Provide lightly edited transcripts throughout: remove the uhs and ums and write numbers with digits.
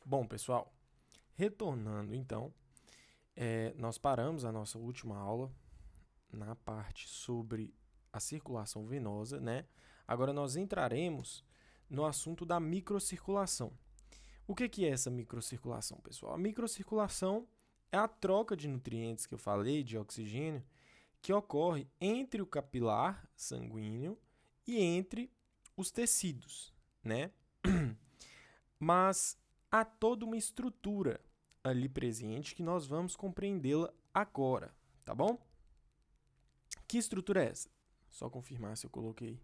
Bom, pessoal, retornando então, nós paramos a nossa última aula na parte sobre a circulação venosa, né? Agora nós entraremos no assunto da microcirculação. O que é essa microcirculação, pessoal? A microcirculação é a troca de nutrientes que eu falei, de oxigênio, que ocorre entre o capilar sanguíneo e entre os tecidos, né? Mas há toda uma estrutura ali presente que nós vamos compreendê-la agora, tá bom? Que estrutura é essa? Só confirmar se eu coloquei.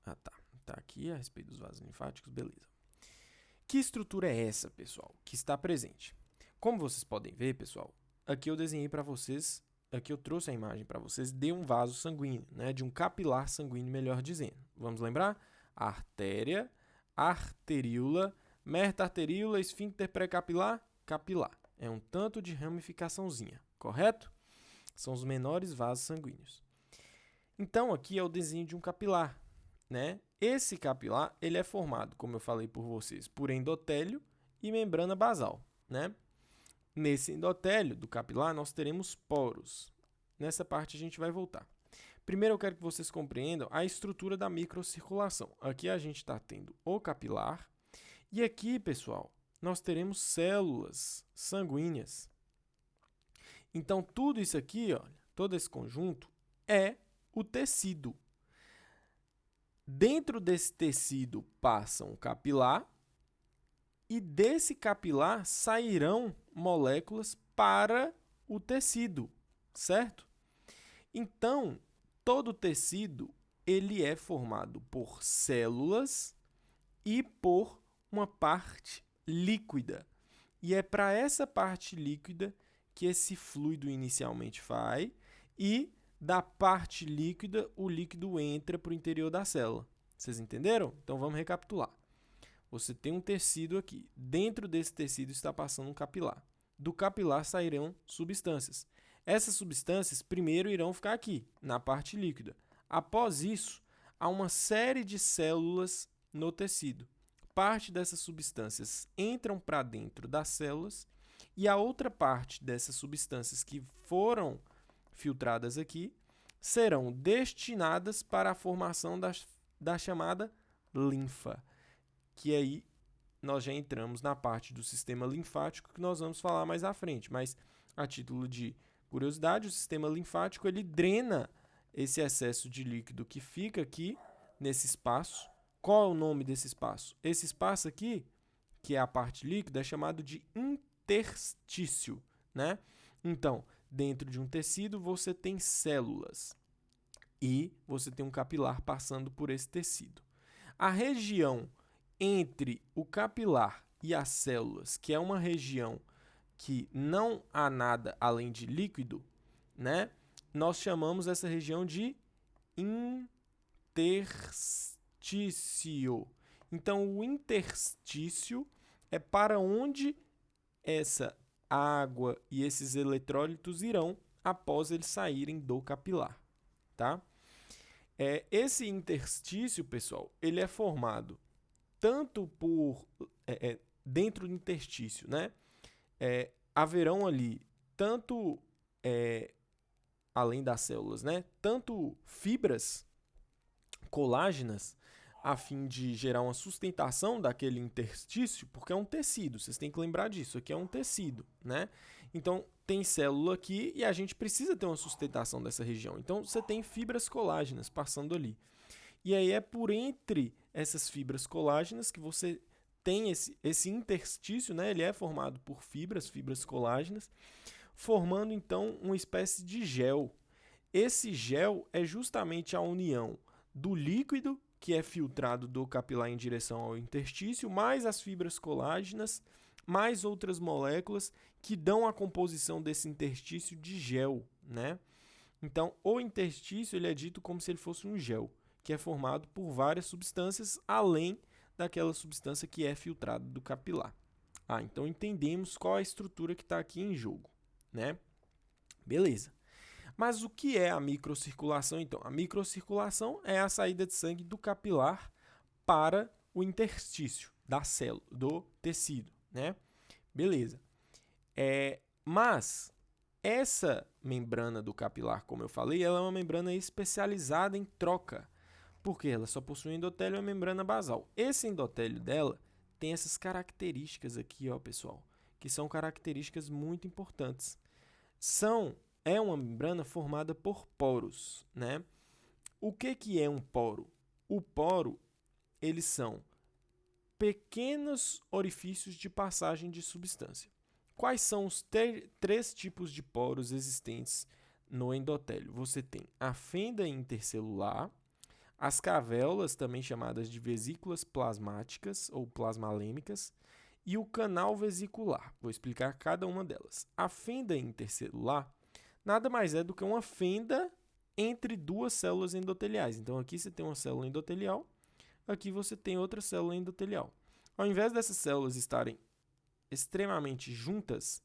Ah, tá. Tá aqui a respeito dos vasos linfáticos, beleza. Que estrutura é essa, pessoal, que está presente? Como vocês podem ver, pessoal, aqui eu desenhei para vocês, aqui eu trouxe a imagem para vocês de um vaso sanguíneo, né, de um capilar sanguíneo, melhor dizendo. Vamos lembrar? Artéria, arteríola, meta-arteríola, esfíncter pré-capilar, capilar. É um tanto de ramificaçãozinha, correto? São os menores vasos sanguíneos. Então, aqui é o desenho de um capilar, né? Esse capilar, ele é formado, como eu falei por vocês, por endotélio e membrana basal, né? Nesse endotélio do capilar, nós teremos poros. Nessa parte a gente vai voltar. Primeiro eu quero que vocês compreendam a estrutura da microcirculação. Aqui a gente está tendo o capilar e aqui, pessoal, nós teremos células sanguíneas. Então, tudo isso aqui, olha, todo esse conjunto é o tecido. Dentro desse tecido passa um capilar e desse capilar sairão moléculas para o tecido, certo? Então, todo tecido ele é formado por células e por uma parte líquida. E é para essa parte líquida que esse fluido inicialmente vai e da parte líquida, o líquido entra para o interior da célula. Vocês entenderam? Então vamos recapitular. Você tem um tecido aqui. Dentro desse tecido está passando um capilar. Do capilar sairão substâncias. Essas substâncias primeiro irão ficar aqui, na parte líquida. Após isso, há uma série de células no tecido. Parte dessas substâncias entram para dentro das células e a outra parte dessas substâncias que foram filtradas aqui serão destinadas para a formação da chamada linfa, que aí nós já entramos na parte do sistema linfático que nós vamos falar mais à frente, mas a título de curiosidade, o sistema linfático ele drena esse excesso de líquido que fica aqui nesse espaço. Qual é o nome desse espaço? Esse espaço aqui, que é a parte líquida, é chamado de interstício, né? Então, dentro de um tecido, você tem células e você tem um capilar passando por esse tecido. A região entre o capilar e as células, que é uma região que não há nada além de líquido, né? Nós chamamos essa região de interstício. Então, o interstício é para onde essa água e esses eletrólitos irão após eles saírem do capilar, tá? Esse interstício, pessoal, ele é formado tanto por dentro do interstício, né? Haverão ali tanto além das células, né? Tanto fibras colágenas a fim de gerar uma sustentação daquele interstício, porque é um tecido, vocês têm que lembrar disso, aqui é um tecido, né? Então, tem célula aqui e a gente precisa ter uma sustentação dessa região. Então, você tem fibras colágenas passando ali. E aí é por entre essas fibras colágenas que você tem esse interstício, né? Ele é formado por fibras colágenas, formando então uma espécie de gel. Esse gel é justamente a união do líquido que é filtrado do capilar em direção ao interstício, mais as fibras colágenas, mais outras moléculas que dão a composição desse interstício de gel, né? Então, o interstício ele é dito como se ele fosse um gel, que é formado por várias substâncias, além daquela substância que é filtrada do capilar. Então entendemos qual a estrutura que está aqui em jogo, né? Beleza. Mas o que é a microcirculação, então? A microcirculação é a saída de sangue do capilar para o interstício. da célula, do tecido, né? Beleza. Mas essa membrana do capilar, como eu falei, ela é uma membrana especializada em troca, porque ela só possui endotélio e a membrana basal. Esse endotélio dela tem essas características aqui, ó, pessoal, que são características muito importantes. É uma membrana formada por poros, né? O que é um poro? O poro, eles são pequenos orifícios de passagem de substância. Quais são os três tipos de poros existentes no endotélio? Você tem a fenda intercelular, as cavéolas, também chamadas de vesículas plasmáticas ou plasmalêmicas, e o canal vesicular. Vou explicar cada uma delas. A fenda intercelular nada mais é do que uma fenda entre duas células endoteliais. Então, aqui você tem uma célula endotelial, aqui você tem outra célula endotelial. Ao invés dessas células estarem extremamente juntas,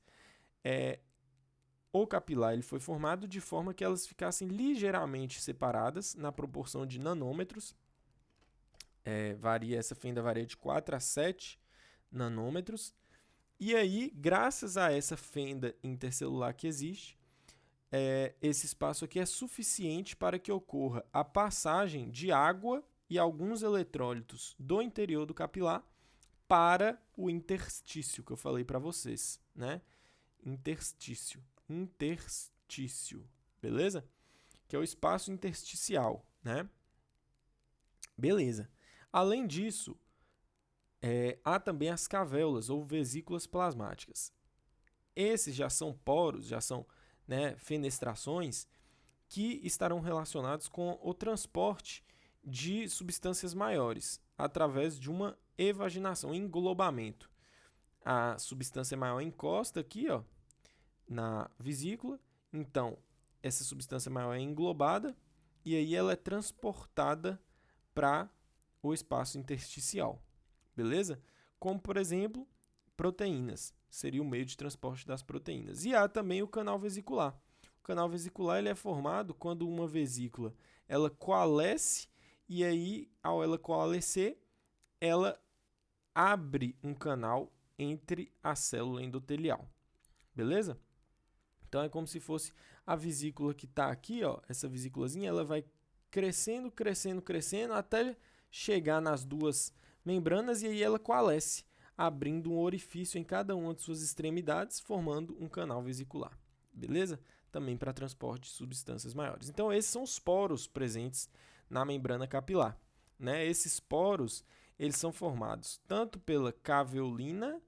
o capilar ele foi formado de forma que elas ficassem ligeiramente separadas na proporção de nanômetros. Essa fenda varia de 4 a 7 nanômetros. E aí, graças a essa fenda intercelular que existe, esse espaço aqui é suficiente para que ocorra a passagem de água e alguns eletrólitos do interior do capilar para o interstício, que eu falei para vocês, né? Interstício, beleza? Que é o espaço intersticial, né? Beleza. Além disso, há também as cavéolas ou vesículas plasmáticas. Esses já são poros, já são, né, fenestrações que estarão relacionados com o transporte de substâncias maiores através de uma evaginação, englobamento. A substância maior encosta aqui, ó, na vesícula, então essa substância maior é englobada e aí ela é transportada para o espaço intersticial, beleza? Como, por exemplo, proteínas, seria o meio de transporte das proteínas. E há também o canal vesicular. O canal vesicular ele é formado quando uma vesícula ela coalesce e aí, ao ela coalescer, ela abre um canal entre a célula endotelial, beleza? Então, é como se fosse a vesícula que está aqui, ó, essa vesículazinha, ela vai crescendo, crescendo, crescendo, até chegar nas duas membranas e aí ela coalesce, abrindo um orifício em cada uma de suas extremidades, formando um canal vesicular, beleza? Também para transporte de substâncias maiores. Então, esses são os poros presentes na membrana capilar, né? Esses poros, eles são formados tanto pela caveolina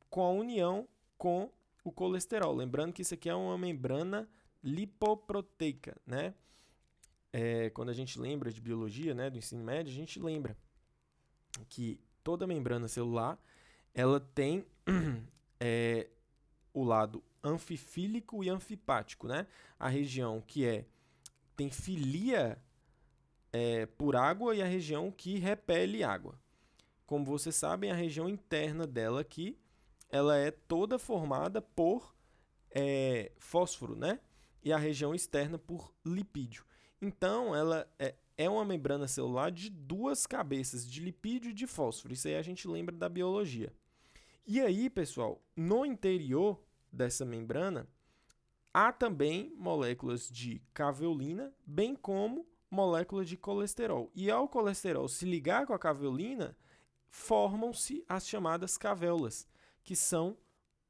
com a união com o colesterol. Lembrando que isso aqui é uma membrana lipoproteica, né? Quando a gente lembra de biologia, né, do ensino médio, a gente lembra que toda membrana celular ela tem o lado anfifílico e anfipático, né? A região que tem filia por água e a região que repele água. Como vocês sabem, a região interna dela aqui, ela é toda formada por fósforo, né? E a região externa por lipídio. Então, ela é uma membrana celular de duas cabeças, de lipídio e de fósforo. Isso aí a gente lembra da biologia. E aí, pessoal, no interior dessa membrana, há também moléculas de caveolina, bem como moléculas de colesterol. E ao colesterol se ligar com a caveolina, formam-se as chamadas cavéolas, que são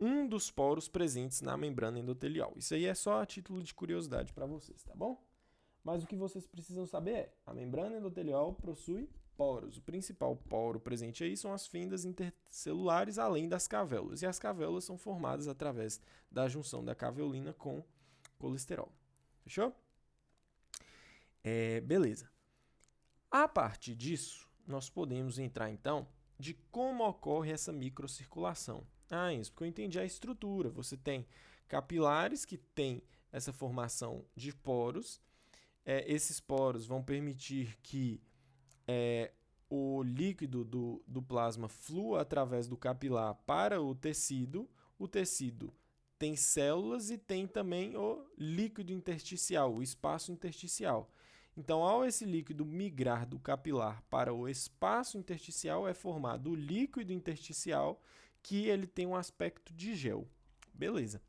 um dos poros presentes na membrana endotelial. Isso aí é só a título de curiosidade para vocês, tá bom? Mas o que vocês precisam saber é, a membrana endotelial possui poros. O principal poro presente aí são as fendas intercelulares, além das cavéolas. E as cavéolas são formadas através da junção da caveolina com colesterol. Fechou? Beleza. A partir disso, nós podemos entrar, então, de como ocorre essa microcirculação. Isso porque eu entendi a estrutura. Você tem capilares que têm essa formação de poros. Esses poros vão permitir que o líquido do plasma flua através do capilar para o tecido. O tecido tem células e tem também o líquido intersticial, o espaço intersticial. Então, ao esse líquido migrar do capilar para o espaço intersticial, é formado o líquido intersticial, que ele tem um aspecto de gel. Beleza.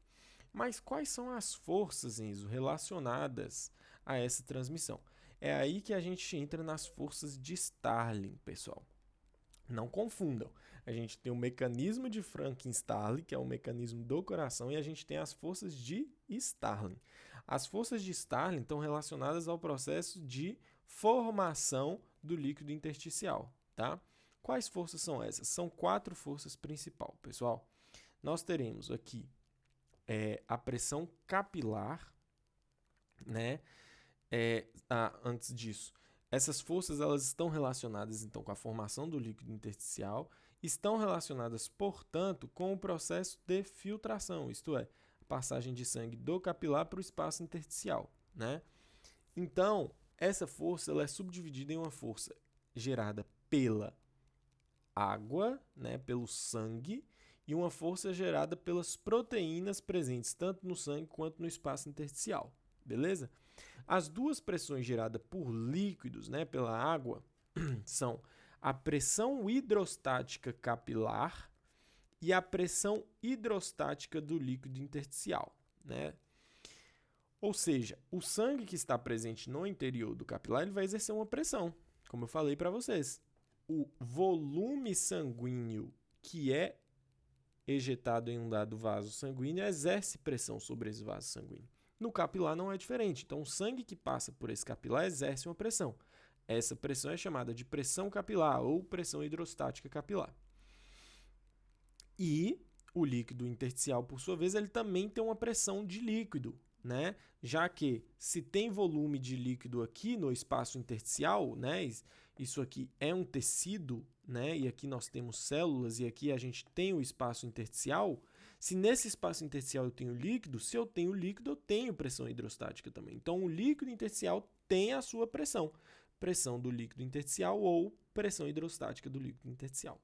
Mas quais são as forças, Enzo, relacionadas a essa transmissão? É aí que a gente entra nas forças de Starling, pessoal. Não confundam. A gente tem o mecanismo de Franklin-Starling, que é o mecanismo do coração, e a gente tem as forças de Starling. As forças de Starling estão relacionadas ao processo de formação do líquido intersticial, tá? Quais forças são essas? São 4 forças principais, pessoal. Nós teremos aqui a pressão capilar, né? Antes disso, essas forças elas estão relacionadas então com a formação do líquido intersticial, estão relacionadas, portanto, com o processo de filtração, isto é, a passagem de sangue do capilar para o espaço intersticial, né? Então, essa força ela é subdividida em uma força gerada pela água, né, pelo sangue, e uma força gerada pelas proteínas presentes tanto no sangue quanto no espaço intersticial, beleza? As duas pressões geradas por líquidos, né, pela água, são a pressão hidrostática capilar e a pressão hidrostática do líquido intersticial, né? Ou seja, o sangue que está presente no interior do capilar ele vai exercer uma pressão, como eu falei para vocês. O volume sanguíneo que é ejetado em um dado vaso sanguíneo exerce pressão sobre esse vaso sanguíneo. No capilar não é diferente. Então, o sangue que passa por esse capilar exerce uma pressão. Essa pressão é chamada de pressão capilar ou pressão hidrostática capilar. E o líquido intersticial, por sua vez, ele também tem uma pressão de líquido, né? Já que se tem volume de líquido aqui no espaço intersticial, né? Isso aqui é um tecido, né? E aqui nós temos células e aqui a gente tem o espaço intersticial. Se nesse espaço intersticial eu tenho líquido, se eu tenho líquido, eu tenho pressão hidrostática também. Então, o líquido intersticial tem a sua pressão. Pressão do líquido intersticial ou pressão hidrostática do líquido intersticial.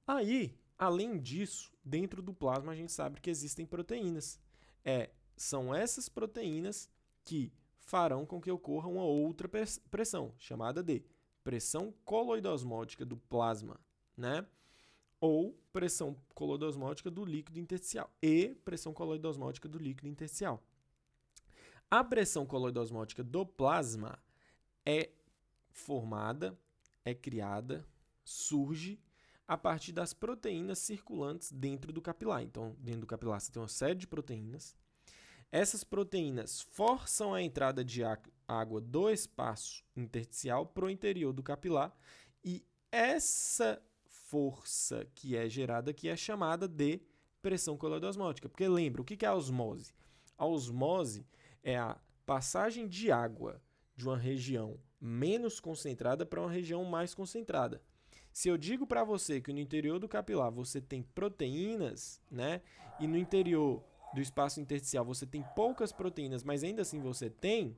Aí, além disso, dentro do plasma a gente sabe que existem proteínas. São essas proteínas que farão com que ocorra uma outra pressão, chamada de pressão coloidosmótica do plasma, né? Ou pressão coloidosmótica do líquido intersticial e pressão coloidosmótica do líquido intersticial. A pressão coloidosmótica do plasma é formada, é criada, surge a partir das proteínas circulantes dentro do capilar. Então, dentro do capilar você tem uma série de proteínas. Essas proteínas forçam a entrada de água do espaço intersticial para o interior do capilar e essa força que é gerada aqui é chamada de pressão coloidosmótica. Porque lembra, o que é a osmose? A osmose é a passagem de água de uma região menos concentrada para uma região mais concentrada. Se eu digo para você que no interior do capilar você tem proteínas, né? E no interior do espaço intersticial você tem poucas proteínas, mas ainda assim você tem,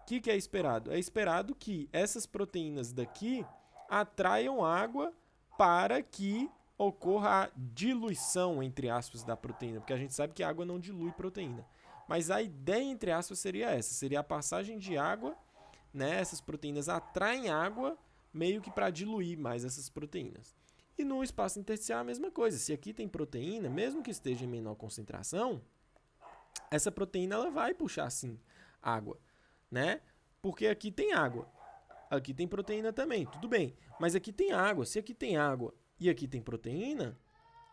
o que é esperado? É esperado que essas proteínas daqui atraiam água para que ocorra a diluição, entre aspas, da proteína, porque a gente sabe que a água não dilui proteína. Mas a ideia, entre aspas, seria essa, seria a passagem de água, né? Essas proteínas atraem água meio que para diluir mais essas proteínas. E no espaço intersticial é a mesma coisa. Se aqui tem proteína, mesmo que esteja em menor concentração, essa proteína ela vai puxar sim água, né? Porque aqui tem água. Aqui tem proteína também, tudo bem. Mas aqui tem água. Se aqui tem água e aqui tem proteína,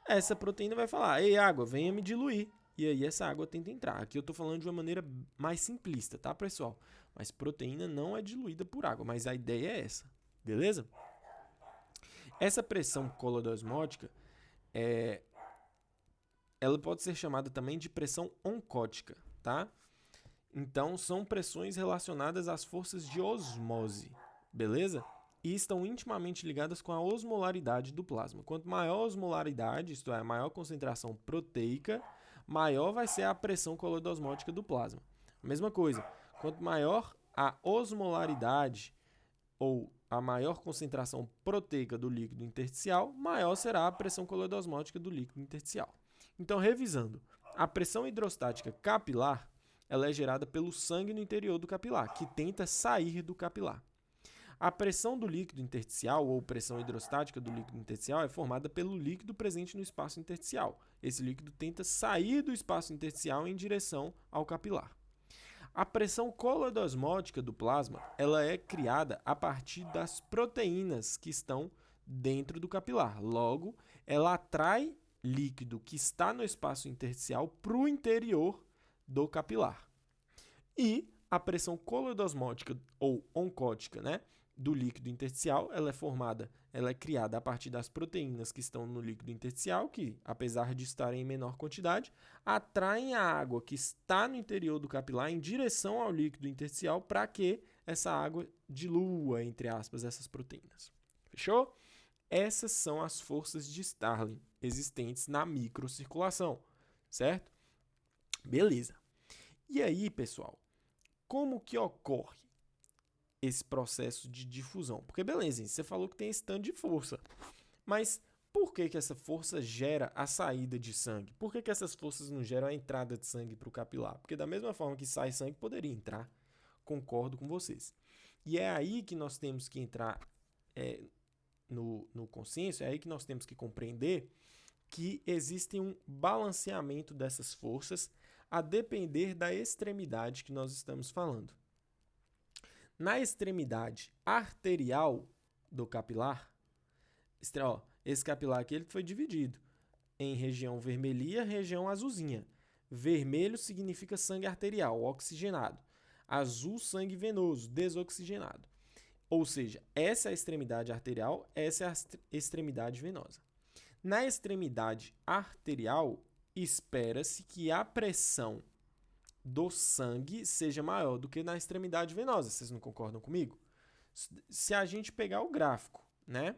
essa proteína vai falar: ei, água, venha me diluir. E aí essa água tenta entrar. Aqui eu estou falando de uma maneira mais simplista, tá, pessoal? Mas proteína não é diluída por água, mas a ideia é essa. Beleza? Essa pressão coloidosmótica, ela pode ser chamada também de pressão oncótica, tá? Então, são pressões relacionadas às forças de osmose, beleza? E estão intimamente ligadas com a osmolaridade do plasma. Quanto maior a osmolaridade, isto é, a maior concentração proteica, maior vai ser a pressão coloidosmótica do plasma. A mesma coisa, quanto maior a osmolaridade ou a maior concentração proteica do líquido intersticial, maior será a pressão coloidosmótica do líquido intersticial. Então, revisando, a pressão hidrostática capilar ela é gerada pelo sangue no interior do capilar, que tenta sair do capilar. A pressão do líquido intersticial, ou pressão hidrostática do líquido intersticial, é formada pelo líquido presente no espaço intersticial. Esse líquido tenta sair do espaço intersticial em direção ao capilar. A pressão coloidosmótica do plasma, ela é criada a partir das proteínas que estão dentro do capilar. Logo, ela atrai líquido que está no espaço intersticial para o interior do capilar. E a pressão coloidosmótica ou oncótica, né, do líquido intersticial, ela é criada a partir das proteínas que estão no líquido intersticial, que, apesar de estarem em menor quantidade, atraem a água que está no interior do capilar em direção ao líquido intersticial para que essa água dilua, entre aspas, essas proteínas. Fechou? Essas são as forças de Starling existentes na microcirculação, certo? Beleza. E aí, pessoal, como que ocorre esse processo de difusão? Porque, beleza, você falou que tem esse tanto de força, mas por que essa força gera a saída de sangue? Por que essas forças não geram a entrada de sangue para o capilar? Porque da mesma forma que sai sangue, poderia entrar. Concordo com vocês. E é aí que nós temos que entrar no consenso, é aí que nós temos que compreender que existe um balanceamento dessas forças a depender da extremidade que nós estamos falando. Na extremidade arterial do capilar, esse capilar aqui ele foi dividido em região vermelhinha e região azulzinha. Vermelho significa sangue arterial, oxigenado. Azul, sangue venoso, desoxigenado. Ou seja, essa é a extremidade arterial, essa é a extremidade venosa. Na extremidade arterial, espera-se que a pressão do sangue seja maior do que na extremidade venosa. Vocês não concordam comigo? Se a gente pegar o gráfico, né?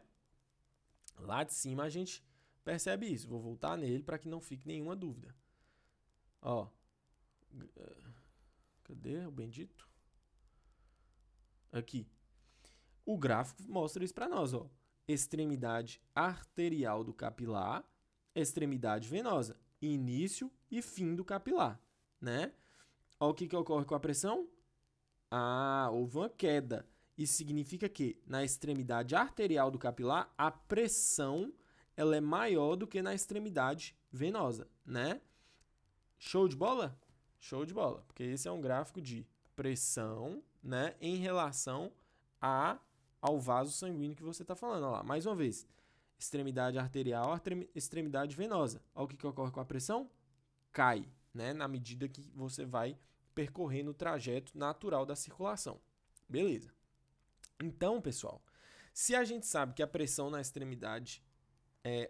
Lá de cima a gente percebe isso. Vou voltar nele para que não fique nenhuma dúvida. Ó. Cadê o bendito? Aqui. O gráfico mostra isso para nós, ó. Extremidade arterial do capilar, extremidade venosa, início e fim do capilar, né? Olha o que ocorre com a pressão. Houve uma queda. Isso significa que na extremidade arterial do capilar, a pressão ela é maior do que na extremidade venosa, né? Show de bola? Show de bola, porque esse é um gráfico de pressão, né, em relação ao vaso sanguíneo que você está falando. Olha lá, mais uma vez, extremidade arterial, extremidade venosa. Olha o que ocorre com a pressão? Cai, né, na medida que você vai percorrendo o trajeto natural da circulação. Beleza. Então, pessoal, se a gente sabe que a pressão na extremidade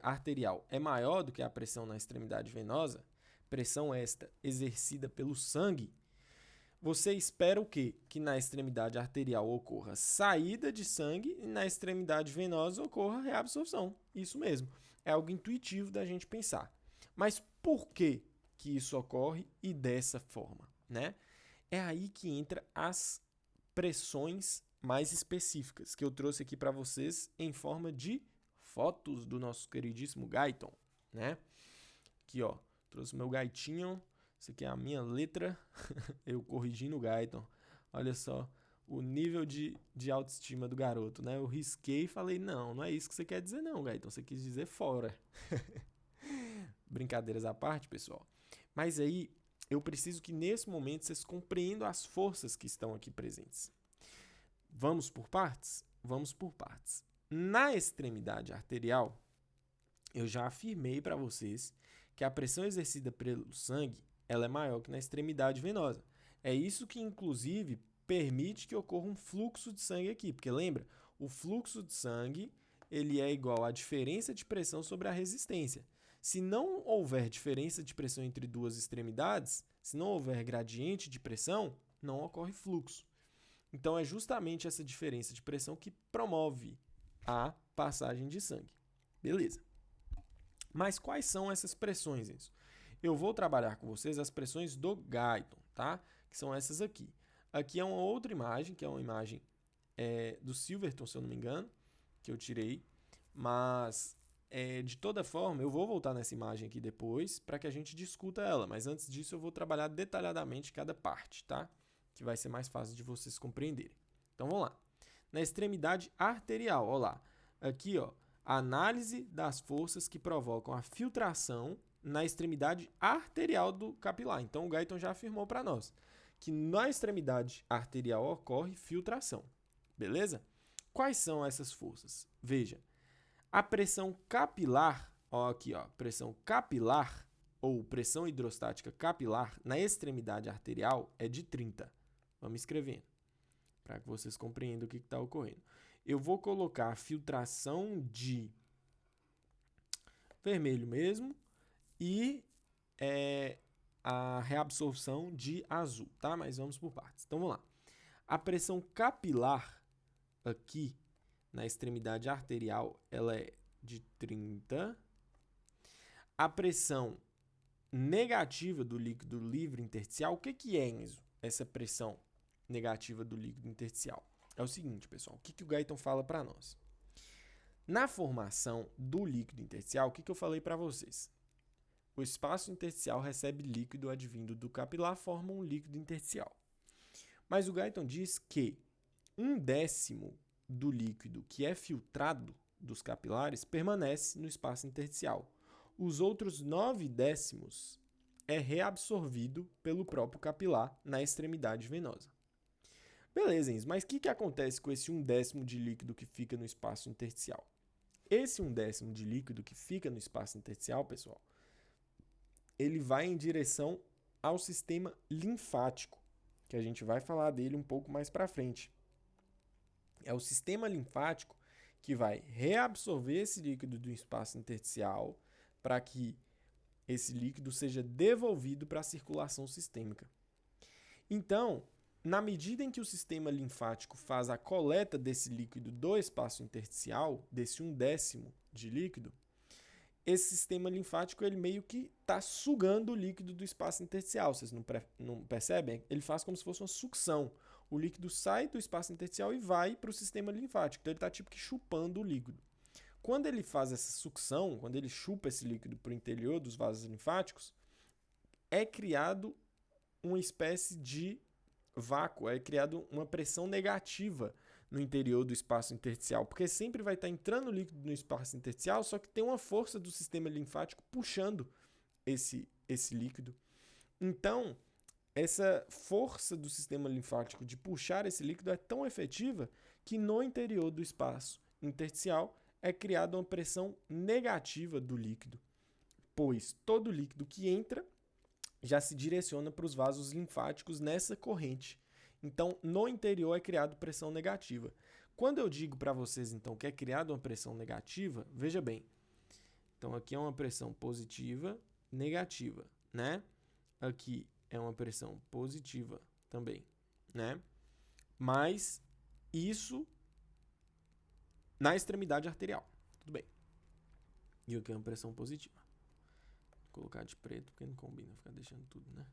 arterial é maior do que a pressão na extremidade venosa, pressão esta exercida pelo sangue, você espera o quê? Que na extremidade arterial ocorra saída de sangue e na extremidade venosa ocorra reabsorção. Isso mesmo. É algo intuitivo da gente pensar. Mas por que isso ocorre e dessa forma, né? É aí que entra as pressões mais específicas que eu trouxe aqui para vocês em forma de fotos do nosso queridíssimo Guyton, né? Aqui, ó, trouxe o meu gaitinho. Isso aqui é a minha letra, eu corrigindo o Guyton. Olha só o nível de autoestima do garoto, né? Eu risquei e falei, não é isso que você quer dizer não, Guyton. Você quis dizer fora. Brincadeiras à parte, pessoal. Mas aí, eu preciso que nesse momento vocês compreendam as forças que estão aqui presentes. Vamos por partes? Vamos por partes. Na extremidade arterial, eu já afirmei para vocês que a pressão exercida pelo sangue ela é maior que na extremidade venosa. É isso que, inclusive, permite que ocorra um fluxo de sangue aqui. Porque, lembra, o fluxo de sangue ele é igual à diferença de pressão sobre a resistência. Se não houver diferença de pressão entre duas extremidades, se não houver gradiente de pressão, não ocorre fluxo. Então, é justamente essa diferença de pressão que promove a passagem de sangue. Beleza. Mas quais são essas pressões, isso? Eu vou trabalhar com vocês as pressões do Guyton, tá? Que são essas aqui. Aqui é uma outra imagem, que é uma imagem do Silverton, se eu não me engano, que eu tirei. Mas de toda forma, eu vou voltar nessa imagem aqui depois para que a gente discuta ela, mas antes disso eu vou trabalhar detalhadamente cada parte, tá? Que vai ser mais fácil de vocês compreenderem. Então vamos lá. Na extremidade arterial, ó lá. Aqui, ó, análise das forças que provocam a filtração na extremidade arterial do capilar. Então o Guyton já afirmou para nós que na extremidade arterial ocorre filtração. Beleza? Quais são essas forças? Veja, a pressão capilar, ó, aqui, ó, pressão capilar ou pressão hidrostática capilar na extremidade arterial é de 30. Vamos escrevendo, para que vocês compreendam o que está ocorrendo. Eu vou colocar a filtração de vermelho mesmo e a reabsorção de azul, tá? Mas vamos por partes. Então, vamos lá. A pressão capilar aqui na extremidade arterial, ela é de 30. A pressão negativa do líquido livre intersticial, o que é, Enzo? Essa pressão negativa do líquido intersticial. É o seguinte, pessoal, o que o Guyton fala para nós? Na formação do líquido intersticial, o que eu falei para vocês? O espaço intersticial recebe líquido advindo do capilar, forma um líquido intersticial. Mas o Guyton diz que 1/10 do líquido que é filtrado dos capilares permanece no espaço intersticial. Os outros 9/10 é reabsorvido pelo próprio capilar na extremidade venosa. Beleza, Enzo, mas o que acontece com esse 1/10 de líquido que fica no espaço intersticial? Esse 1/10 de líquido que fica no espaço intersticial, pessoal, ele vai em direção ao sistema linfático, que a gente vai falar dele um pouco mais para frente. É o sistema linfático que vai reabsorver esse líquido do espaço intersticial para que esse líquido seja devolvido para a circulação sistêmica. Então, na medida em que o sistema linfático faz a coleta desse líquido do espaço intersticial, desse 1/10 de líquido, esse sistema linfático ele meio que está sugando o líquido do espaço intersticial. Vocês não percebem? Ele faz como se fosse uma sucção. O líquido sai do espaço intersticial e vai para o sistema linfático. Então ele está tipo que chupando o líquido. Quando ele faz essa sucção, quando ele chupa esse líquido para o interior dos vasos linfáticos, é criado uma espécie de vácuo, é criado uma pressão negativa no interior do espaço intersticial, porque sempre vai estar entrando líquido no espaço intersticial, só que tem uma força do sistema linfático puxando esse líquido. Então, essa força do sistema linfático de puxar esse líquido é tão efetiva que no interior do espaço intersticial é criada uma pressão negativa do líquido, pois todo líquido que entra já se direciona para os vasos linfáticos nessa corrente. Então, no interior é criado pressão negativa. Quando eu digo para vocês, então, que é criada uma pressão negativa, veja bem. Então, aqui é uma pressão positiva, negativa, né? Aqui é uma pressão positiva também, né? Mas isso na extremidade arterial. Tudo bem. E aqui é uma pressão positiva. Vou colocar de preto porque não combina ficar deixando tudo, né?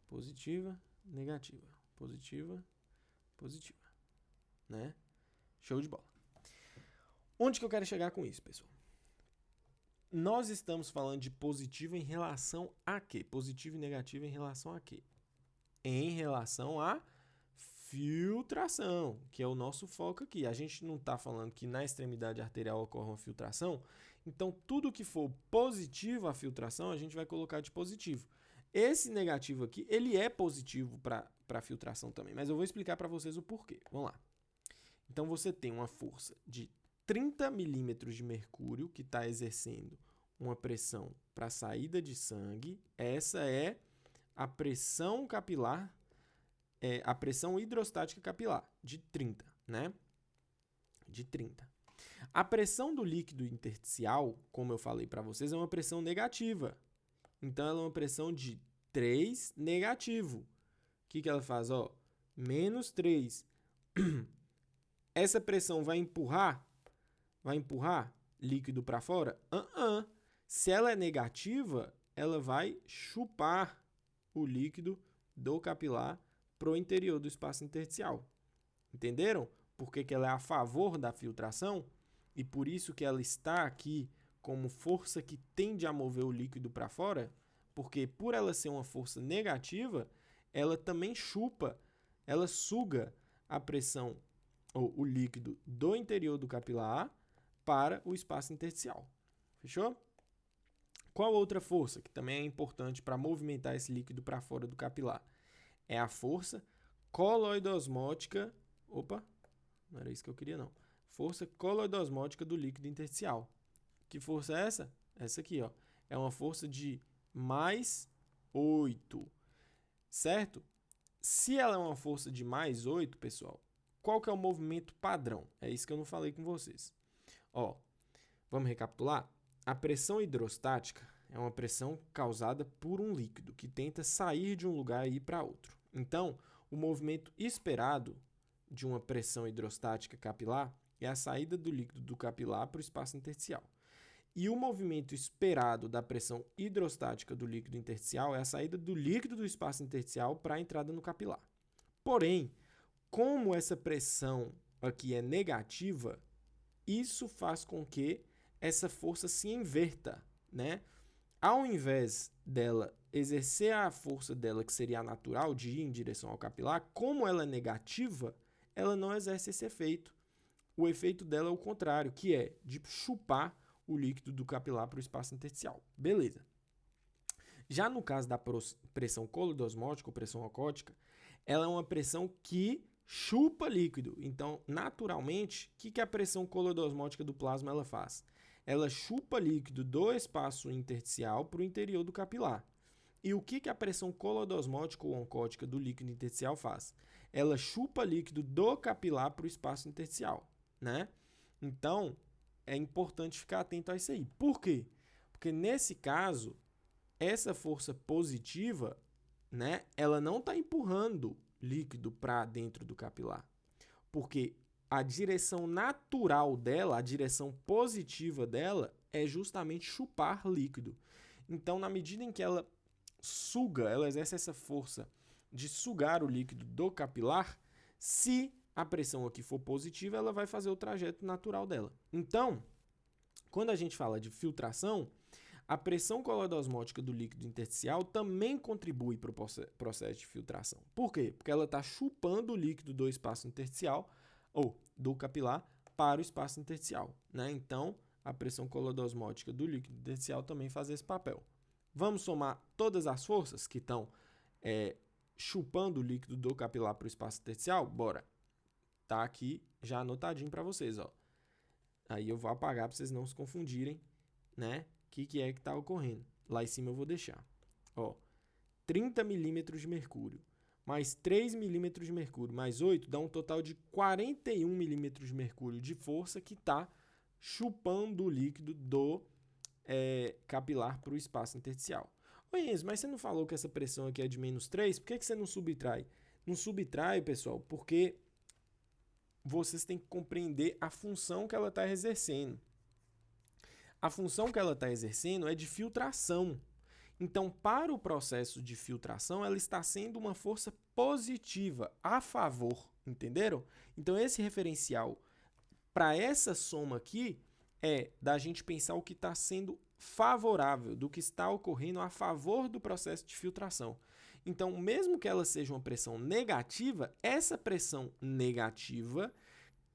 Positiva, negativa. Positiva, positiva, né? Show de bola. Onde que eu quero chegar com isso, pessoal? Nós estamos falando de positivo em relação a quê? Positivo e negativo em relação a quê? Em relação a filtração, que é o nosso foco aqui. A gente não está falando que na extremidade arterial ocorre uma filtração, então tudo que for positivo à filtração, a gente vai colocar de positivo. Esse negativo aqui, ele é positivo para a filtração também, mas eu vou explicar para vocês o porquê. Vamos lá. Então, você tem uma força de 30 milímetros de mercúrio que está exercendo uma pressão para a saída de sangue. Essa é a pressão capilar, a pressão hidrostática capilar, de 30, né? De 30. A pressão do líquido intersticial, como eu falei para vocês, é uma pressão negativa. Então, ela é uma pressão de 3 negativo. O que ela faz? Ó, menos 3. Essa pressão vai empurrar líquido para fora? Se ela é negativa, ela vai chupar o líquido do capilar para o interior do espaço intersticial. Entenderam? Porque que ela é a favor da filtração e por isso que ela está aqui como força que tende a mover o líquido para fora, porque por ela ser uma força negativa, ela também ela suga a pressão ou o líquido do interior do capilar para o espaço intersticial. Fechou? Qual outra força que também é importante para movimentar esse líquido para fora do capilar? É a força coloidosmótica. Opa, não era isso que eu queria, não. Força coloidosmótica do líquido intersticial. Que força é essa? Essa aqui, ó. É uma força de mais 8. Certo? Se ela é uma força de mais 8, pessoal, qual que é o movimento padrão? É isso que eu não falei com vocês. Ó, vamos recapitular? A pressão hidrostática é uma pressão causada por um líquido que tenta sair de um lugar e ir para outro. Então, o movimento esperado de uma pressão hidrostática capilar é a saída do líquido do capilar para o espaço intersticial. E o movimento esperado da pressão hidrostática do líquido intersticial é a saída do líquido do espaço intersticial para a entrada no capilar. Porém, como essa pressão aqui é negativa, isso faz com que essa força se inverta, né? Ao invés dela exercer a força dela, que seria a natural, de ir em direção ao capilar, como ela é negativa, ela não exerce esse efeito. O efeito dela é o contrário, que é de chupar o líquido do capilar para o espaço intersticial. Beleza. Já no caso da pressão coloidosmótica ou pressão ocótica, ela é uma pressão que chupa líquido. Então, naturalmente, o que a pressão coloidosmótica do plasma ela faz? Ela chupa líquido do espaço intersticial para o interior do capilar. E o que a pressão coloidosmótica ou oncótica do líquido intersticial faz? Ela chupa líquido do capilar para o espaço intersticial, né? Então, é importante ficar atento a isso aí. Por quê? Porque nesse caso, essa força positiva, né, ela não está empurrando líquido para dentro do capilar. Porque a direção natural dela, a direção positiva dela, é justamente chupar líquido. Então, na medida em que ela suga, ela exerce essa força de sugar o líquido do capilar, se a pressão aqui for positiva, ela vai fazer o trajeto natural dela. Então, quando a gente fala de filtração, a pressão coloidosmótica do líquido intersticial também contribui para o processo de filtração. Por quê? Porque ela está chupando o líquido do espaço intersticial, ou do capilar, para o espaço intersticial, né? Então, a pressão coloidosmótica do líquido intersticial também faz esse papel. Vamos somar todas as forças que estão chupando o líquido do capilar para o espaço intersticial? Bora! Tá aqui já anotadinho para vocês, ó. Aí eu vou apagar para vocês não se confundirem, né? O que é que está ocorrendo? Lá em cima eu vou deixar. Ó, 30 milímetros de mercúrio, mais 3 milímetros de mercúrio, mais 8, dá um total de 41 milímetros de mercúrio de força que está chupando o líquido do capilar para o espaço intersticial. Ô Enzo, mas você não falou que essa pressão aqui é de menos 3? Por que você não subtrai? Não subtrai, pessoal, porque vocês têm que compreender a função que ela está exercendo. A função que ela está exercendo é de filtração. Então, para o processo de filtração, ela está sendo uma força positiva, a favor, entenderam? Então, esse referencial para essa soma aqui é da gente pensar o que está sendo favorável, do que está ocorrendo a favor do processo de filtração. Então, mesmo que ela seja uma pressão negativa, essa pressão negativa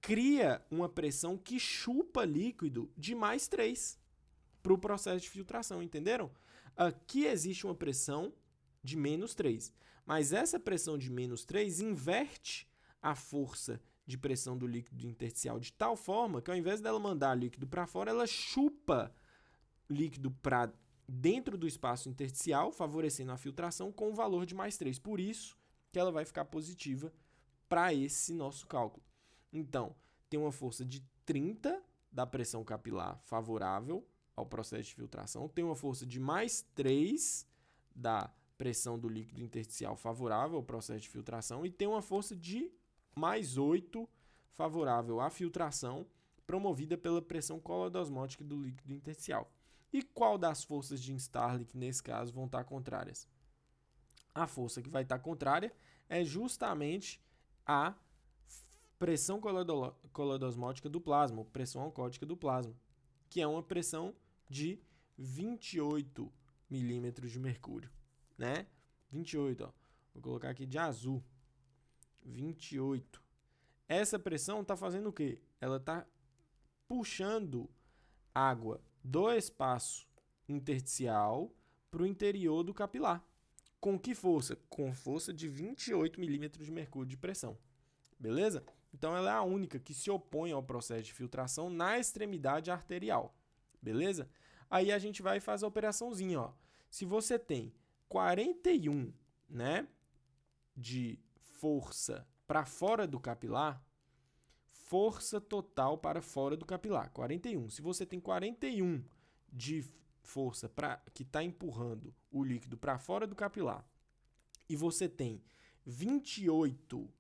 cria uma pressão que chupa líquido de mais 3 para o processo de filtração, entenderam? Aqui existe uma pressão de menos 3, mas essa pressão de menos 3 inverte a força de pressão do líquido intersticial de tal forma que ao invés dela mandar líquido para fora, ela chupa líquido para dentro do espaço intersticial, favorecendo a filtração com o valor de mais 3. Por isso que ela vai ficar positiva para esse nosso cálculo. Então, tem uma força de 30 da pressão capilar favorável ao processo de filtração, tem uma força de mais 3 da pressão do líquido intersticial favorável ao processo de filtração e tem uma força de mais 8 favorável à filtração promovida pela pressão coloidosmótica do líquido intersticial. E qual das forças de Starling, nesse caso, vão estar contrárias? A força que vai estar contrária é justamente a pressão coloidosmótica do plasma, ou pressão oncótica do plasma, que é uma pressão de 28 milímetros de mercúrio, né? 28, ó. Vou colocar aqui de azul. 28. Essa pressão está fazendo o quê? Ela está puxando água do espaço intersticial para o interior do capilar. Com que força? Com força de 28 milímetros de mercúrio de pressão. Beleza? Então, ela é a única que se opõe ao processo de filtração na extremidade arterial. Beleza? Aí a gente vai e faz a operaçãozinha, ó. Se você tem 41, né, de força para fora do capilar, força total para fora do capilar, 41. Se você tem 41 de força que está empurrando o líquido para fora do capilar e você tem 28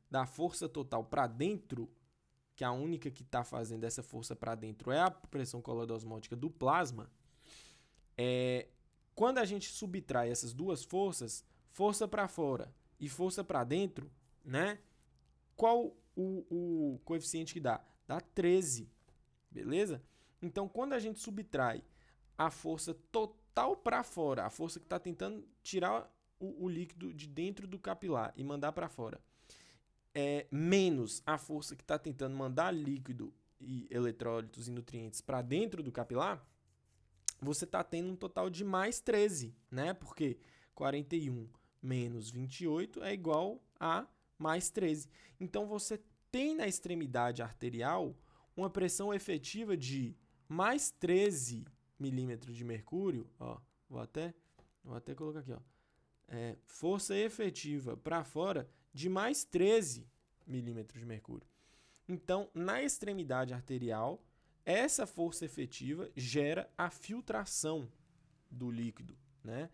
da força total para dentro, que a única que está fazendo essa força para dentro é a pressão coloidosmótica do plasma, quando a gente subtrai essas duas forças, força para fora e força para dentro, né? Qual o coeficiente que dá? Dá 13, beleza? Então, quando a gente subtrai a força total para fora, a força que está tentando tirar o líquido de dentro do capilar e mandar para fora, menos a força que está tentando mandar líquido e eletrólitos e nutrientes para dentro do capilar, você está tendo um total de mais 13, né? Porque 41 menos 28 é igual a mais 13. Então, você tem na extremidade arterial uma pressão efetiva de mais 13 milímetros de mercúrio. Ó, vou até colocar aqui, ó. Força efetiva para fora de mais 13 milímetros de mercúrio. Então, na extremidade arterial, essa força efetiva gera a filtração do líquido, né?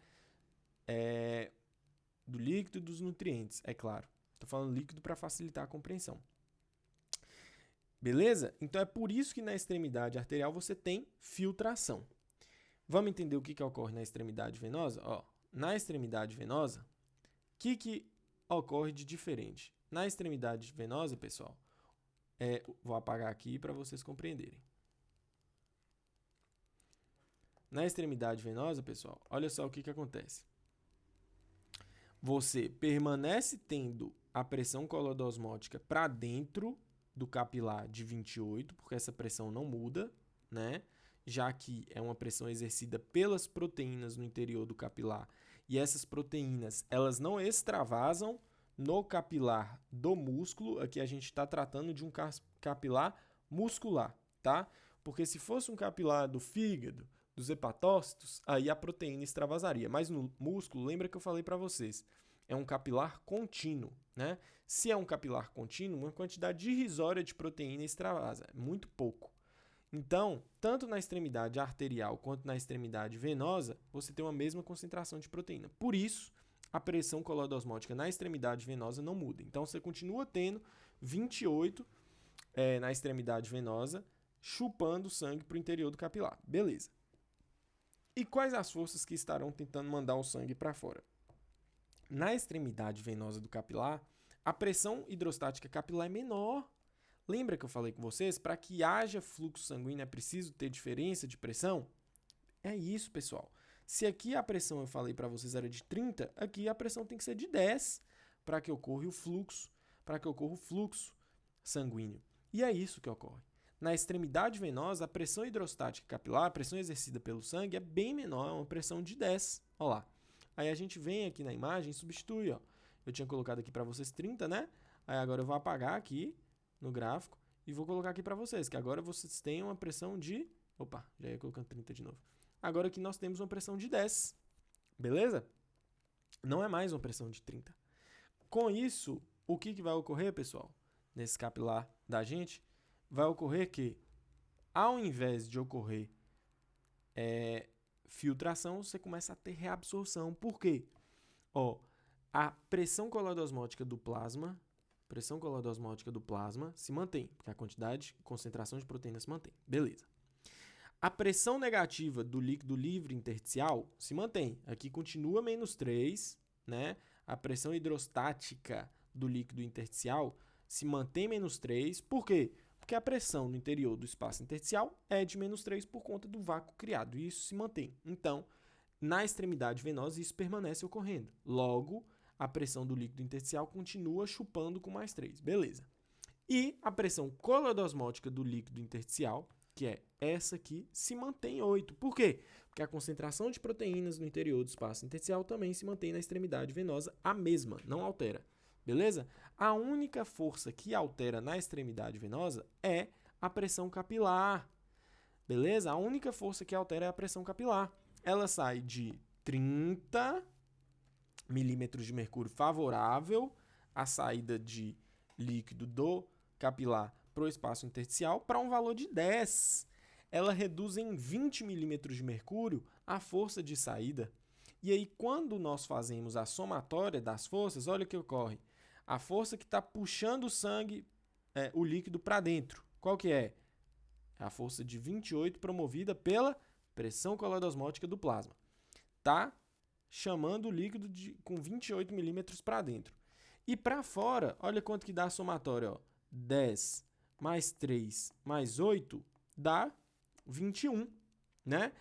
Do líquido e dos nutrientes, é claro. Estou falando líquido para facilitar a compreensão. Beleza? Então, é por isso que na extremidade arterial você tem filtração. Vamos entender o que ocorre na extremidade venosa? Ó, na extremidade venosa, o que ocorre de diferente? Na extremidade venosa, pessoal, vou apagar aqui para vocês compreenderem. Na extremidade venosa, pessoal, olha só o que acontece. Você permanece tendo a pressão coloidosmótica para dentro do capilar de 28, porque essa pressão não muda, né? Já que é uma pressão exercida pelas proteínas no interior do capilar. E essas proteínas, elas não extravasam no capilar do músculo. Aqui a gente está tratando de um capilar muscular, tá? Porque se fosse um capilar do fígado, dos hepatócitos, aí a proteína extravasaria. Mas no músculo, lembra que eu falei para vocês, é um capilar contínuo, né? Se é um capilar contínuo, uma quantidade irrisória de proteína extravasa, é muito pouco. Então, tanto na extremidade arterial quanto na extremidade venosa, você tem uma mesma concentração de proteína. Por isso, a pressão coloidosmótica na extremidade venosa não muda. Então, você continua tendo 28 na extremidade venosa, chupando sangue para o interior do capilar. Beleza. E quais as forças que estarão tentando mandar o sangue para fora? Na extremidade venosa do capilar, a pressão hidrostática capilar é menor. Lembra que eu falei com vocês? Para que haja fluxo sanguíneo é preciso ter diferença de pressão? É isso, pessoal. Se aqui a pressão eu falei para vocês era de 30, aqui a pressão tem que ser de 10 para que ocorra o fluxo, sanguíneo. E é isso que ocorre. Na extremidade venosa, a pressão hidrostática capilar, a pressão exercida pelo sangue, é bem menor, é uma pressão de 10. Olha lá. Aí a gente vem aqui na imagem e substitui. Ó. Eu tinha colocado aqui para vocês 30, né? Aí agora eu vou apagar aqui no gráfico e vou colocar aqui para vocês, que agora vocês têm uma pressão de... Opa, já ia colocando 30 de novo. Agora aqui nós temos uma pressão de 10. Beleza? Não é mais uma pressão de 30. Com isso, o que vai ocorrer, pessoal? Nesse capilar da gente, vai ocorrer que, ao invés de ocorrer filtração, você começa a ter reabsorção. Por quê? Ó, a pressão coloidosmótica do plasma se mantém, porque a concentração de proteína se mantém. Beleza. A pressão negativa do líquido livre intersticial se mantém. Aqui continua menos 3, né? A pressão hidrostática do líquido intersticial se mantém menos 3. Por quê? Porque porque a pressão no interior do espaço intersticial é de menos 3 por conta do vácuo criado, e isso se mantém. Então, na extremidade venosa, isso permanece ocorrendo. Logo, a pressão do líquido intersticial continua chupando com mais 3. Beleza. E a pressão coloidosmótica do líquido intersticial, que é essa aqui, se mantém 8. Por quê? Porque a concentração de proteínas no interior do espaço intersticial também se mantém na extremidade venosa a mesma, não altera. Beleza? A única força que altera na extremidade venosa é a pressão capilar. Beleza? A única força que altera é a pressão capilar. Ela sai de 30 milímetros de mercúrio favorável, a saída de líquido do capilar para o espaço intersticial, para um valor de 10. Ela reduz em 20 milímetros de mercúrio a força de saída. E aí, quando nós fazemos a somatória das forças, olha o que ocorre. A força que está puxando o sangue, o líquido para dentro. Qual que é? É a força de 28 promovida pela pressão coloidosmótica do plasma. Tá chamando o líquido com 28 milímetros para dentro. E para fora, olha quanto que dá a somatória. Ó. 10 mais 3 mais 8 dá 21. Né?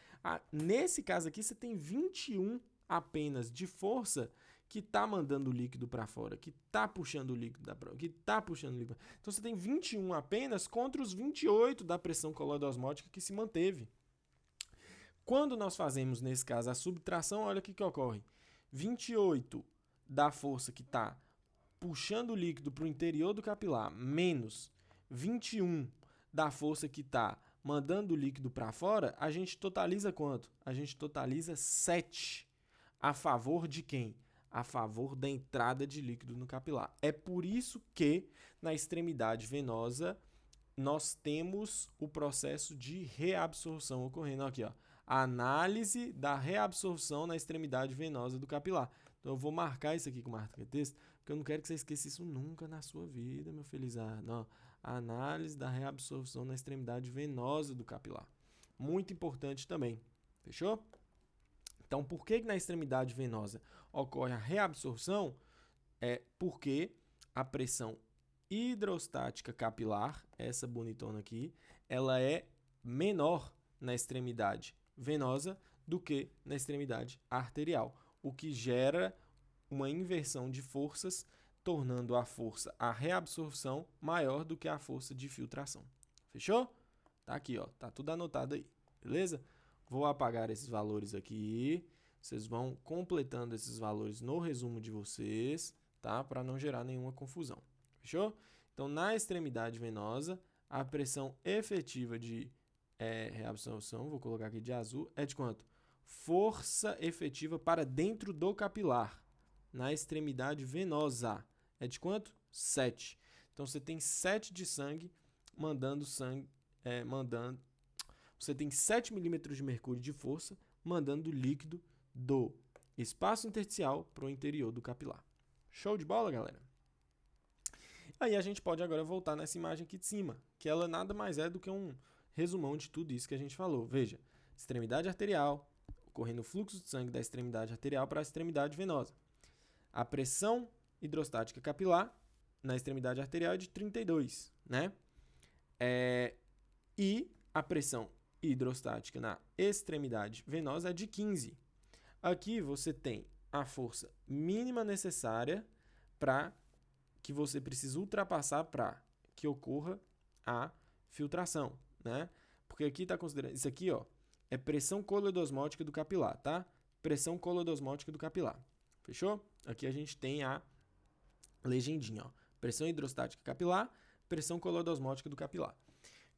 Nesse caso aqui, você tem 21 apenas de força que está mandando o líquido para fora, que está puxando o líquido da prova, que está puxando o líquido. Então, você tem 21 apenas contra os 28 da pressão coloidosmótica que se manteve. Quando nós fazemos, nesse caso, a subtração, olha o que ocorre. 28 da força que está puxando o líquido para o interior do capilar, menos 21 da força que está mandando o líquido para fora, a gente totaliza quanto? A gente totaliza 7 a favor de quem? A favor da entrada de líquido no capilar. É por isso que na extremidade venosa nós temos o processo de reabsorção ocorrendo aqui, ó. A análise da reabsorção na extremidade venosa do capilar. Então eu vou marcar isso aqui com marca-texto, porque eu não quero que você esqueça isso nunca na sua vida, meu felizardo. Não. A análise da reabsorção na extremidade venosa do capilar. Muito importante também. Fechou? Então, por que na extremidade venosa ocorre a reabsorção? É porque a pressão hidrostática capilar, essa bonitona aqui, ela é menor na extremidade venosa do que na extremidade arterial, o que gera uma inversão de forças, tornando a reabsorção maior do que a força de filtração. Fechou? Tá aqui, ó, tá tudo anotado aí, beleza? Vou apagar esses valores aqui, vocês vão completando esses valores no resumo de vocês, tá? Para não gerar nenhuma confusão. Fechou? Então, na extremidade venosa, a pressão efetiva de reabsorção, vou colocar aqui de azul, é de quanto? Força efetiva para dentro do capilar. Na extremidade venosa, é de quanto? 7. Então, você tem 7 de sangue mandando sangue, você tem 7 milímetros de mercúrio de força mandando líquido do espaço intersticial para o interior do capilar. Show de bola, galera? Aí a gente pode agora voltar nessa imagem aqui de cima, que ela nada mais é do que um resumão de tudo isso que a gente falou. Veja, extremidade arterial, ocorrendo o fluxo de sangue da extremidade arterial para a extremidade venosa. A pressão hidrostática capilar na extremidade arterial é de 32, né? E a pressão hidrostática na extremidade venosa é de 15. Aqui você tem a força mínima necessária para que você precisa ultrapassar para que ocorra a filtração, né? Porque aqui está considerando isso aqui, ó, é pressão coloidosmótica do capilar, tá? Pressão coloidosmótica do capilar. Fechou? Aqui a gente tem a legendinha, ó. Pressão hidrostática capilar, pressão coloidosmótica do capilar.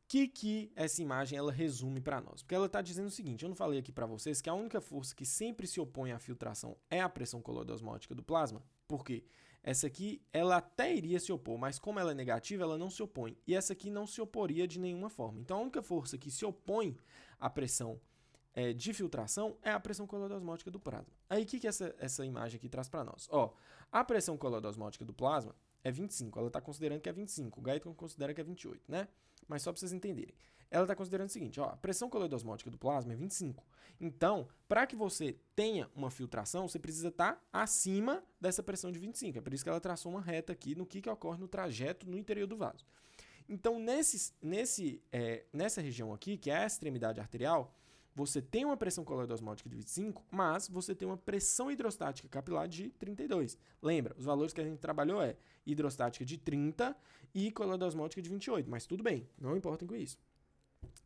Que essa imagem ela resume para nós? Porque ela está dizendo o seguinte, eu não falei aqui para vocês que a única força que sempre se opõe à filtração é a pressão coloidosmótica do plasma? Por quê? Essa aqui, ela até iria se opor, mas como ela é negativa, ela não se opõe. E essa aqui não se oporia de nenhuma forma. Então, a única força que se opõe à pressão de filtração é a pressão coloidosmótica do plasma. Aí, o que essa imagem aqui traz para nós? Ó, a pressão coloidosmótica do plasma é 25. Ela está considerando que é 25. O Guyton considera que é 28, né? Mas só para vocês entenderem. Ela está considerando o seguinte, ó, a pressão coloidosmótica do plasma é 25. Então, para que você tenha uma filtração, você precisa estar acima dessa pressão de 25. É por isso que ela traçou uma reta aqui no que ocorre no trajeto no interior do vaso. Então, nessa região aqui, que é a extremidade arterial, você tem uma pressão coloidosmótica de 25, mas você tem uma pressão hidrostática capilar de 32. Lembra, os valores que a gente trabalhou é hidrostática de 30 e coloidosmótica de 28, mas tudo bem, não importa com isso.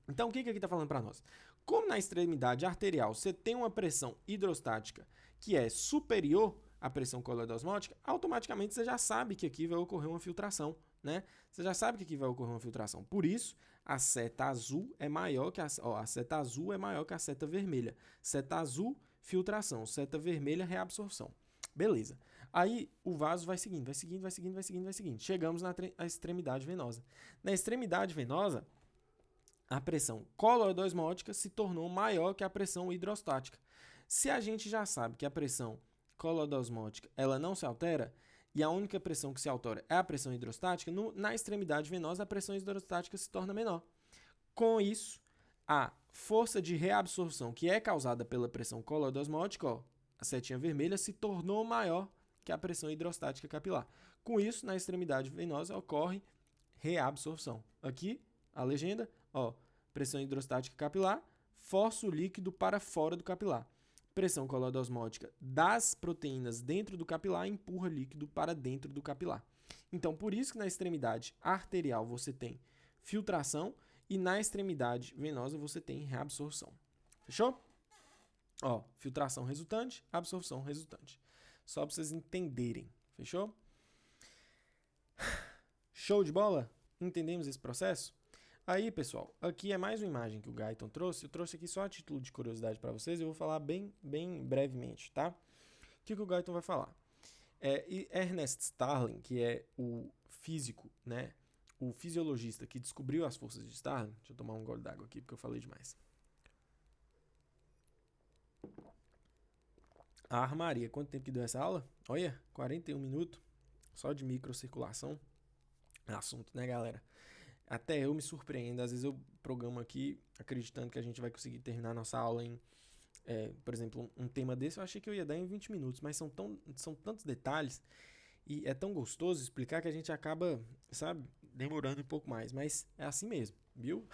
Então, o que aqui está falando para nós? Como na extremidade arterial você tem uma pressão hidrostática que é superior à pressão coloidosmótica, automaticamente você já sabe que aqui vai ocorrer uma filtração, né? Você já sabe que aqui vai ocorrer uma filtração. Por isso, a seta azul é maior que a seta azul é maior que a seta vermelha. Seta azul, filtração. Seta vermelha, reabsorção. Beleza. Aí o vaso vai seguindo, vai seguindo, vai seguindo, vai seguindo, vai seguindo. Chegamos na extremidade venosa. Na extremidade venosa, a pressão coloidosmótica se tornou maior que a pressão hidrostática. Se a gente já sabe que a pressão coloidosmótica ela não se altera, e a única pressão que se altera é a pressão hidrostática, na extremidade venosa a pressão hidrostática se torna menor. Com isso, a força de reabsorção que é causada pela pressão coloidosmótica, a setinha vermelha, se tornou maior que a pressão hidrostática capilar. Com isso, na extremidade venosa ocorre reabsorção. Aqui, a legenda, pressão hidrostática capilar, força o líquido para fora do capilar. Pressão coloidosmótica das proteínas dentro do capilar empurra líquido para dentro do capilar. Então, por isso que na extremidade arterial você tem filtração e na extremidade venosa você tem reabsorção. Fechou? Filtração resultante, absorção resultante. Só para vocês entenderem. Fechou? Show de bola? Entendemos esse processo? Aí, pessoal, aqui é mais uma imagem que o Guyton trouxe. Eu trouxe aqui só a título de curiosidade para vocês. Eu vou falar bem brevemente, tá? O que o Guyton vai falar? Ernest Starling, que é o físico, né? O fisiologista que descobriu as forças de Starling. Deixa eu tomar um gole d'água aqui, porque eu falei demais. A armaria, quanto tempo que deu essa aula? Olha, 41 minutos. Só de microcirculação. Assunto, né, galera? Até eu me surpreendo. Às vezes eu programo aqui acreditando que a gente vai conseguir terminar a nossa aula em, por exemplo, um tema desse. Eu achei que eu ia dar em 20 minutos, mas são tantos detalhes e é tão gostoso explicar que a gente acaba, sabe, demorando um pouco mais. Mas é assim mesmo, viu?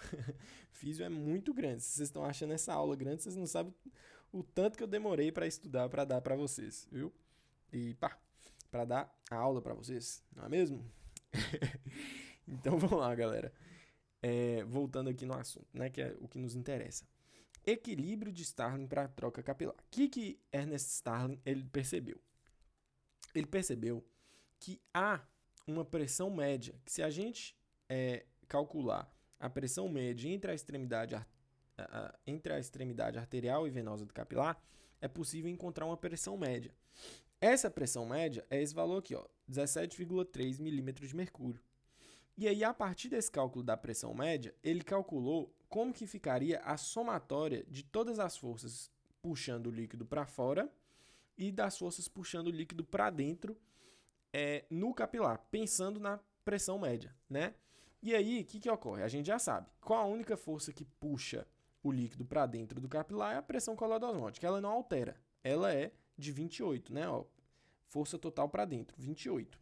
Físio é muito grande. Se vocês estão achando essa aula grande, vocês não sabem o tanto que eu demorei para estudar, para dar para vocês, viu? E para dar a aula para vocês, não é mesmo? Então vamos lá, galera. Voltando aqui no assunto, né, que é o que nos interessa. Equilíbrio de Starling para troca capilar. O que Ernest Starling ele percebeu? Ele percebeu que há uma pressão média, que se a gente calcular a pressão média entre a extremidade arterial e venosa do capilar, é possível encontrar uma pressão média. Essa pressão média é esse valor aqui, 17,3 milímetros de mercúrio. E aí, a partir desse cálculo da pressão média, ele calculou como que ficaria a somatória de todas as forças puxando o líquido para fora e das forças puxando o líquido para dentro no capilar, pensando na pressão média, né? E aí, o que ocorre? A gente já sabe. Qual a única força que puxa o líquido para dentro do capilar é a pressão coloidosmótica. Ela não altera. Ela é de 28, né? Força total para dentro, 28.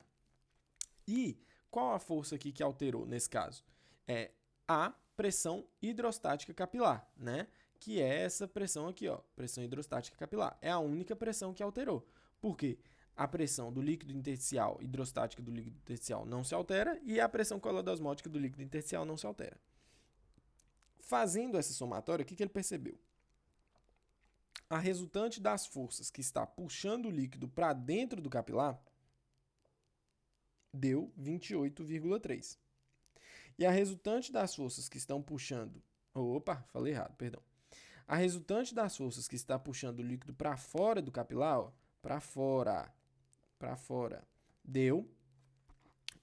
E qual a força aqui que alterou nesse caso? É a pressão hidrostática capilar, né? Que é essa pressão aqui, pressão hidrostática capilar. É a única pressão que alterou. Por quê? A pressão do líquido intersticial, hidrostática do líquido intersticial não se altera e a pressão coloidosmótica do líquido intersticial não se altera. Fazendo essa somatória, o que ele percebeu? A resultante das forças que está puxando o líquido para dentro do capilar deu 28,3. E a resultante das forças que estão puxando... falei errado, perdão. A resultante das forças que está puxando o líquido para fora do capilar, para fora, deu...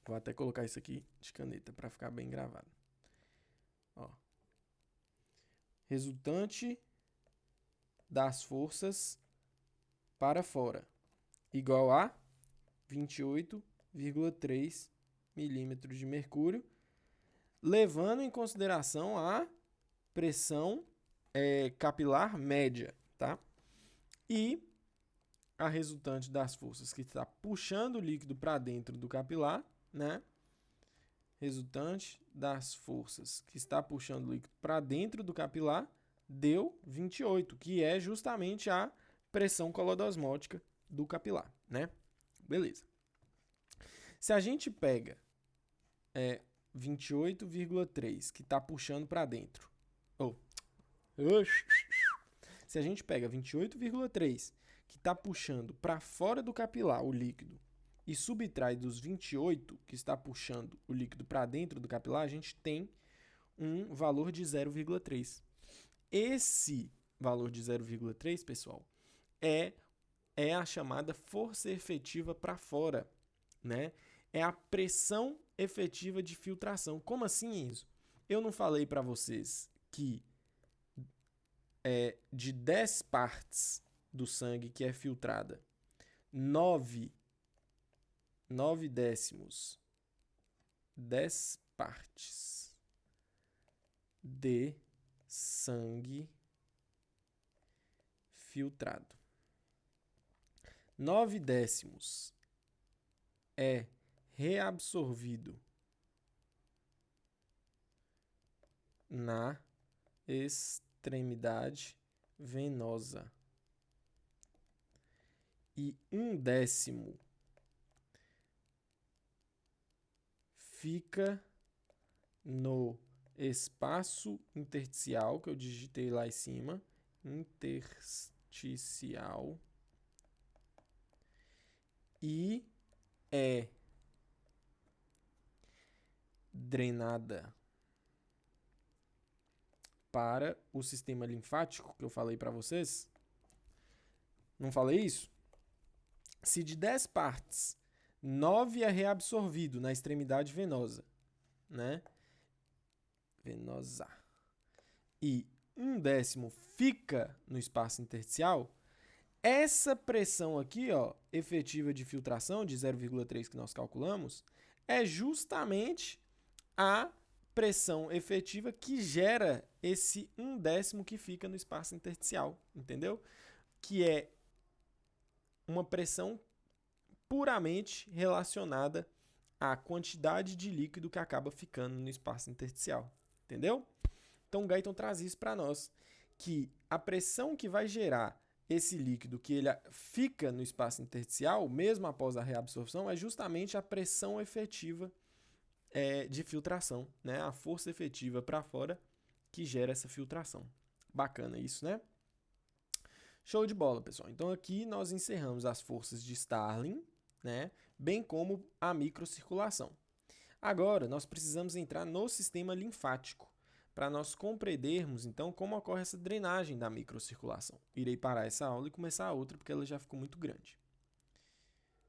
Vou até colocar isso aqui de caneta para ficar bem gravado. Resultante das forças para fora igual a 28,3 milímetros de mercúrio, levando em consideração a pressão capilar média, tá? E a resultante das forças que está puxando o líquido para dentro do capilar, né? resultante das forças que está puxando o líquido para dentro do capilar deu 28, que é justamente a pressão colodosmótica do capilar, né? Beleza. Se a gente pega 28,3 que está puxando para dentro, se a gente pega 28,3 que está puxando para fora do capilar o líquido e subtrai dos 28 que está puxando o líquido para dentro do capilar, a gente tem um valor de 0,3. Esse valor de 0,3, pessoal, é a chamada força efetiva para fora, né? É a pressão efetiva de filtração. Como assim, Enzo? Eu não falei para vocês que de 10 partes do sangue que é filtrada, 9 décimos, 10 partes de sangue filtrado. 9 décimos é reabsorvido na extremidade venosa. E 1 décimo fica no espaço intersticial, que eu digitei lá em cima, intersticial, e é drenada para o sistema linfático, que eu falei para vocês. Não falei isso? Se de 10 partes, 9 é reabsorvido na extremidade venosa, né? Venosa. E 1 décimo fica no espaço intersticial, essa pressão aqui, ó, efetiva de filtração de 0,3 que nós calculamos, é justamente a pressão efetiva que gera esse 1 décimo que fica no espaço intersticial, entendeu? Que é uma pressão puramente relacionada à quantidade de líquido que acaba ficando no espaço intersticial, entendeu? Então, o Guyton traz isso para nós, que a pressão que vai gerar esse líquido que ele fica no espaço intersticial, mesmo após a reabsorção, é justamente a pressão efetiva de filtração, né? A força efetiva para fora que gera essa filtração. Bacana isso, né? Show de bola, pessoal. Então, aqui nós encerramos as forças de Starling, né? Bem como a microcirculação. Agora, nós precisamos entrar no sistema linfático, para nós compreendermos, então, como ocorre essa drenagem da microcirculação. Irei parar essa aula e começar a outra, porque ela já ficou muito grande.